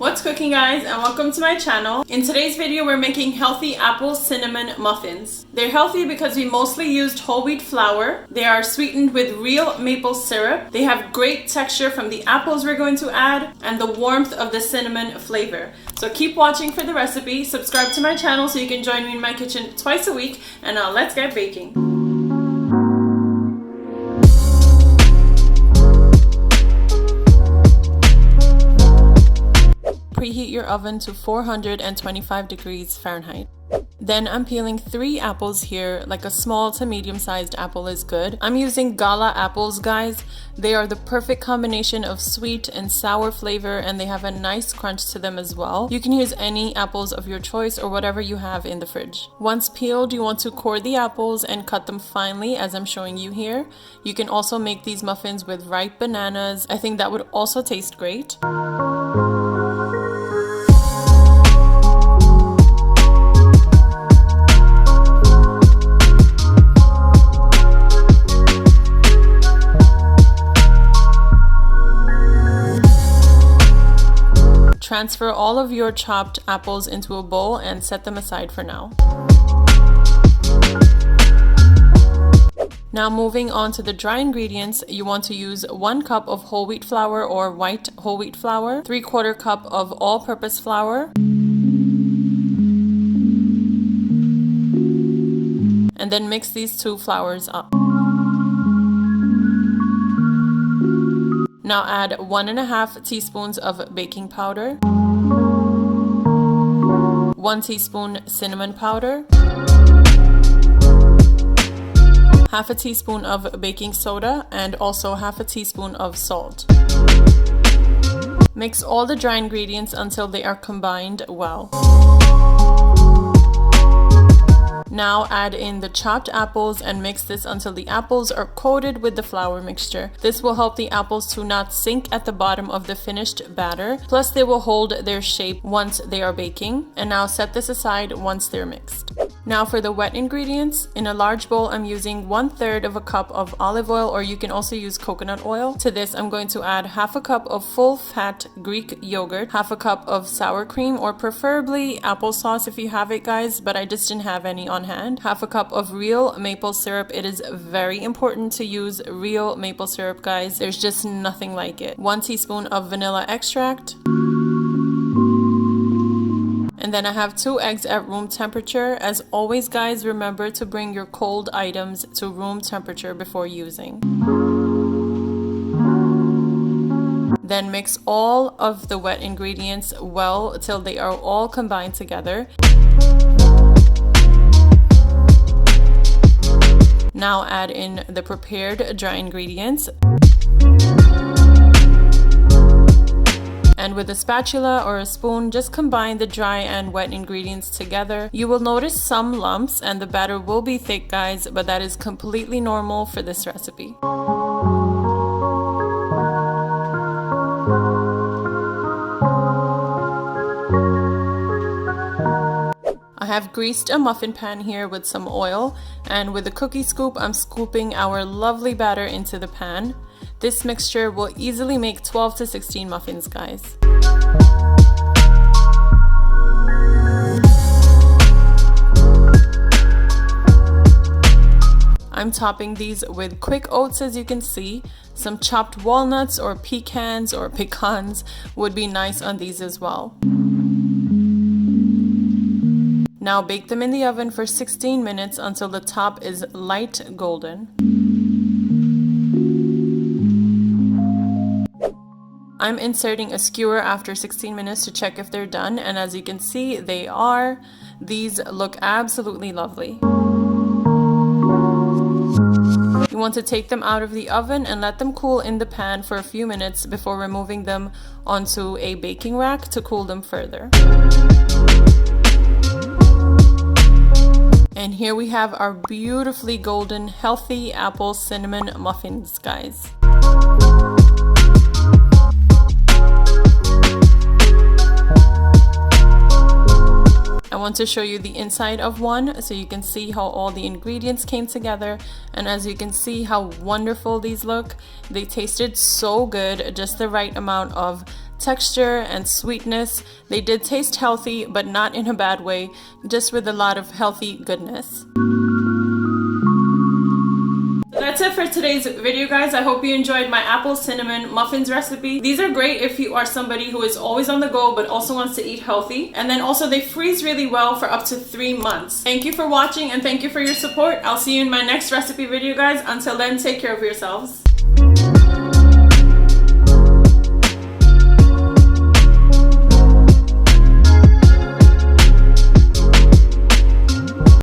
What's cooking, guys, and welcome to my channel. In today's video we're making healthy apple cinnamon muffins. They're healthy because we mostly used whole wheat flour. They are sweetened with real maple syrup. They have great texture from the apples we're going to add and the warmth of the cinnamon flavor. So keep watching for the recipe, subscribe to my channel so you can join me in my kitchen twice a week, and now let's get baking. Preheat your oven to 425 degrees Fahrenheit. Then I'm peeling 3 apples here, like a small to medium-sized apple is good. I'm using Gala apples, guys. They are the perfect combination of sweet and sour flavor, and they have a nice crunch to them as well. You can use any apples of your choice or whatever you have in the fridge. Once peeled, you want to core the apples and cut them finely as I'm showing you here. You can also make these muffins with ripe bananas. I think that would also taste great. Transfer all of your chopped apples into a bowl and set them aside for now. Now moving on to the dry ingredients, you want to use 1 cup of whole wheat flour or white whole wheat flour, 3/4 cup of all-purpose flour, and then mix these 2 flours up. Now add 1.5 teaspoons of baking powder, 1 teaspoon cinnamon powder, 1/2 teaspoon of baking soda, and also 1/2 teaspoon of salt. Mix all the dry ingredients until they are combined well. Now add in the chopped apples and mix this until the apples are coated with the flour mixture. This will help the apples to not sink at the bottom of the finished batter, plus they will hold their shape once they are baking. And now set this aside once they're mixed. Now for the wet ingredients, in a large bowl I'm using 1/3 of a cup of olive oil, or you can also use coconut oil. To this I'm going to add 1/2 cup of full fat Greek yogurt, 1/2 cup of sour cream, or preferably applesauce if you have it, guys, but I just didn't have any on hand, 1/2 cup of real maple syrup. It is very important to use real maple syrup, guys. There's just nothing like it. 1 teaspoon of vanilla extract. And then I have 2 eggs at room temperature. As always, guys, remember to bring your cold items to room temperature before using. Then mix all of the wet ingredients well till they are all combined together. Now add in the prepared dry ingredients. And with a spatula or a spoon, just combine the dry and wet ingredients together. You will notice some lumps and the batter will be thick, guys, but that is completely normal for this recipe. I have greased a muffin pan here with some oil, and with a cookie scoop I'm scooping our lovely batter into the pan. This mixture will easily make 12 to 16 muffins, guys. I'm topping these with quick oats, as you can see. Some chopped walnuts or pecans or pecans would be nice on these as well. Now bake them in the oven for 16 minutes until the top is light golden. I'm inserting a skewer after 16 minutes to check if they're done, and as you can see, they are. These look absolutely lovely. You want to take them out of the oven and let them cool in the pan for a few minutes before removing them onto a baking rack to cool them further. And here we have our beautifully golden, healthy apple cinnamon muffins, guys. I want to show you the inside of one so you can see how all the ingredients came together, and as you can see how wonderful these look. They tasted so good, just the right amount of texture and sweetness. They did taste healthy, but not in a bad way, just with a lot of healthy goodness. That's it for today's video, guys. I hope you enjoyed my apple cinnamon muffins recipe. These are great if you are somebody who is always on the go but also wants to eat healthy. And then also they freeze really well for up to 3 months. Thank you for watching and thank you for your support. I'll see you in my next recipe video, guys. Until then, take care of yourselves.